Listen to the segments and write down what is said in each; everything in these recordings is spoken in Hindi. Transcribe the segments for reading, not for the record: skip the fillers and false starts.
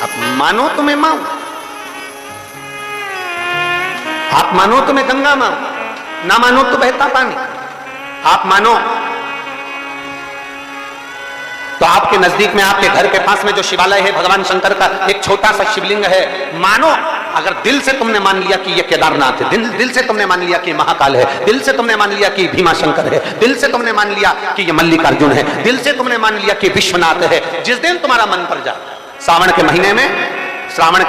आप मानो तो मैं मां, आप मानो तो मैं गंगा मां, ना मानो तो बहता पानी। आप मानो तो आपके नजदीक में, आपके घर के पास में जो शिवालय है भगवान शंकर का, एक छोटा सा शिवलिंग है। मानो अगर दिल से तुमने मान लिया कि ये केदारनाथ है, दिल से तुमने मान लिया कि महाकाल है, दिल से तुमने मान लिया कि भीमा शंकर है, दिल से तुमने मान लिया कि ये मल्लिकार्जुन है, दिल से तुमने मान लिया कि विश्वनाथ है। जिस दिन तुम्हारा मन पर जाए, श्रावण के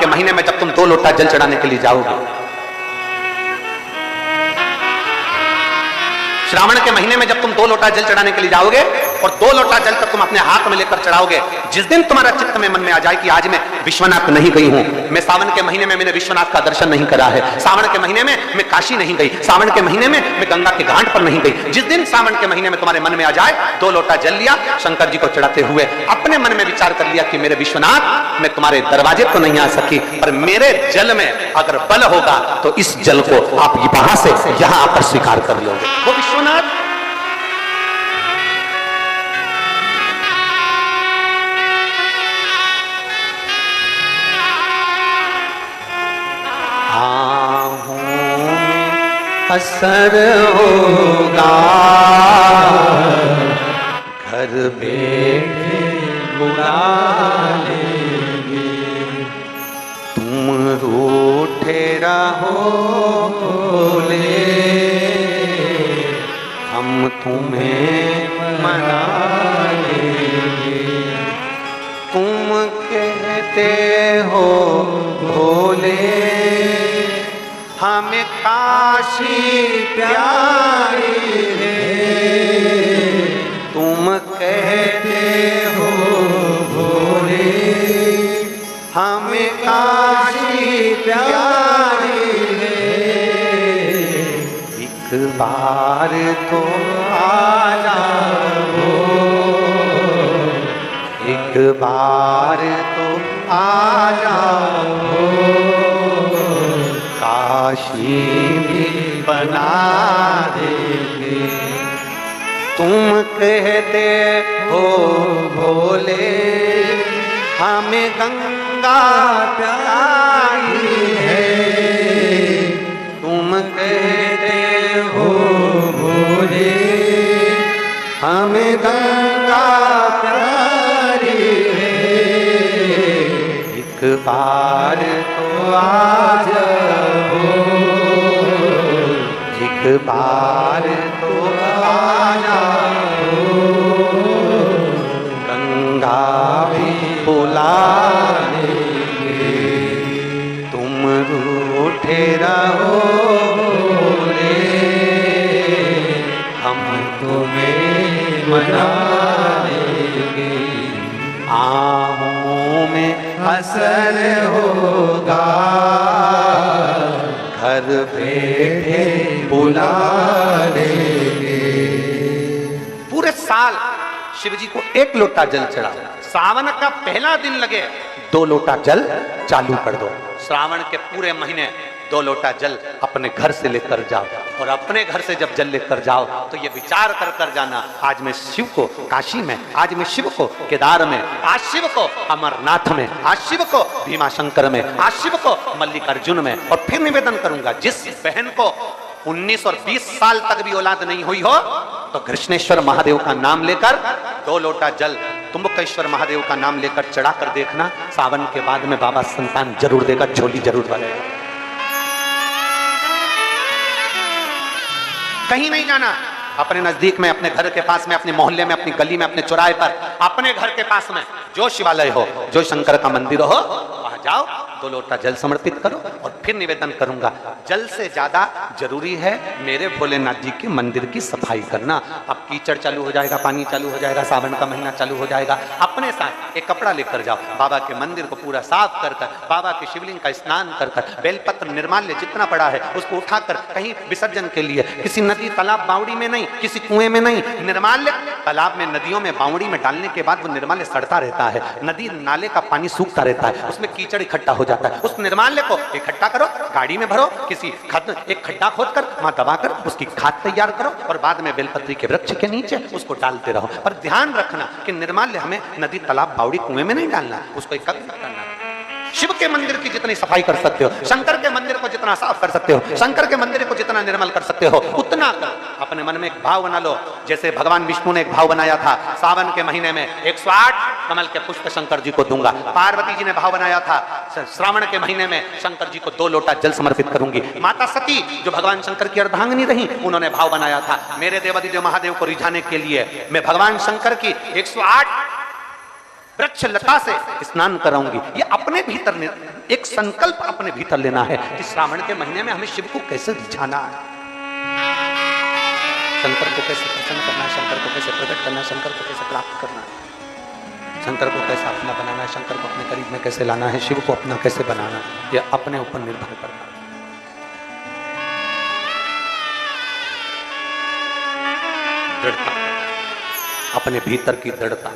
महीने में जब तुम 2 लोटा जल चढ़ाने के लिए जाओगे, श्रावण के महीने में जब तुम 2 लोटा जल चढ़ाने के लिए जाओगे और 2 लोटा जल तक तुम अपने हाथ में लेकर चढ़ाओगे, जिस दिन तुम्हारा चित्त में मन में आ जाए कि आज मैं विश्वनाथ नहीं गई हूं, मैं सावन के महीने में मैंने विश्वनाथ का दर्शन नहीं करा है, सावन के महीने में मैं काशी नहीं गई, सावन के महीने में मैं गंगा के घाट पर नहीं गई, जिस दिन सावन के महीने में तुम्हारे मन में आ जाए, 2 लोटा जल लिया, शंकर जी को चढ़ाते हुए अपने मन में विचार कर लिया कि मेरे विश्वनाथ, मैं तुम्हारे दरवाजे को नहीं आ सकी, पर मेरे जल में अगर बल होगा तो इस जल को आप वहां से यहां आकर स्वीकार कर लोगे। वो विश्वनाथ असर होगा, घर बैठे बुला लेंगे, तुम रूठे रहोगे, हम तुम्हें मना लेंगे। तुम कहते हो भोले, हमें काशी प्यारी है, तुम कहते हो भोले, हमें काशी प्यारी है, एक बार तो आ जाओ, एक बार तो आ जाओ, काशी भी बना देंगे। तुम कहते हो भोले, हमें गंगा प्यारी है, तुम कहते हो भोले, हमें गंगा प्यारी है, एक बार तो आ जाओ, एक बार तो आ जाओ, गंगा भी बुला लेंगे, तुम रूठे रहोगे, हम तुम्हें मना लेंगे। आहों में असर होगा, घर बैठे बुला लेंगे। पूरे साल शिव जी को 1 लोटा जल चढ़ा, सावन का पहला दिन लगे 2 लोटा जल चालू कर दो। श्रावण के पूरे महीने 2 लोटा जल अपने घर से लेकर जाओ, और अपने घर से जब जल लेकर जाओ तो ये विचार कर कर जाना, आज मैं शिव को काशी में, आज मैं शिव को केदार में, आज शिव को अमरनाथ में, आज शिव को भीमा शंकर में, आज शिव को मल्लिकार्जुन में। और फिर निवेदन करूंगा, जिस बहन को 19 और 20 साल तक भी औलाद नहीं हुई हो, तो कृष्णेश्वर महादेव का नाम लेकर 2 लोटा जल तुम्बकेश्वर महादेव का नाम लेकर चढ़ा कर देखना, सावन के बाद में बाबा संतान जरूर देगा, झोली जरूर भरेगा। कहीं नहीं जाना, अपने नजदीक में, अपने घर के पास में, अपने मोहल्ले में, अपनी गली में, अपने चौराहे पर, अपने घर के पास में जो शिवालय हो, जो शंकर का मंदिर हो, वहां जाओ, 2 लोटा जल समर्पित करो। और फिर निवेदन करूंगा, जल से ज्यादा जरूरी है मेरे भोलेनाथ जी के मंदिर की सफाई करना। अब कीचड़ चालू हो जाएगा, पानी चालू हो जाएगा, सावन का महीना चालू हो जाएगा, अपने साथ एक कपड़ा लेकर जाओ, बाबा के मंदिर को पूरा साफ कर कर, बाबा के शिवलिंग का स्नान कर कर, बेलपत्र निर्माल्य जितना पड़ा है उसको उठाकर कहीं विसर्जन के लिए, किसी नदी तालाब बावड़ी में नहीं, किसी कुएं में नहीं, निर्माल्य तालाब में, नदियों में, बावड़ी में डालने के बाद वो निर्माल्य सड़ता रहता है, नदी नाले का पानी सूखता रहता है, उसमें कीचड़ इकट्ठा हो जाता है। उस निर्माल्य को इकट्ठा करो, गाड़ी में भरो, किसी एक खड्डा खोदकर वहां दबाकर उसकी खाद तैयार करो, और बाद में बेलपत्री के वृक्ष के नीचे उसको डालते रहो। पर ध्यान रखना कि निर्माल्य हमें नदी तालाब बावड़ी कुएं में नहीं डालना, उसको एकत्रित करना। शिव के मंदिर की जितनी सफाई कर सकते हो, शंकर के मंदिर को जितना साफ कर सकते हो, शंकर के मंदिर को जितना निर्मल कर सकते हो, उतना करो। अपने मन में एक भाव बना लो, जैसे भगवान विष्णु ने एक भाव बनाया था, सावन के महीने में 108 कमल के पुष्प शंकर जी को दूंगा। पार्वती जी ने भाव बनाया था, श्रावण के महीने में शंकर जी को 2 लोटा जल समर्पित करूंगी। माता सती जो भगवान शंकर की अर्धांगिनी रही, उन्होंने भाव बनाया था, मेरे देवादिदेव महादेव को रिझाने के लिए मैं भगवान शंकर की 108 वृक्ष लता से स्नान कराऊंगी। ये अपने भीतर एक संकल्प अपने भीतर लेना है कि श्रावण के महीने में हमें शिव को कैसे रिझाना है, शंकर को कैसे प्रसन्न करना है, शंकर को कैसे प्रकट करना है, शंकर को कैसे प्राप्त करना है, शंकर को कैसे अपना बनाना है, शंकर को अपने करीब में कैसे लाना है, शिव को अपना कैसे बनाना है, यह अपने ऊपर निर्भर करना है। दृढ़ता, अपने भीतर की दृढ़ता।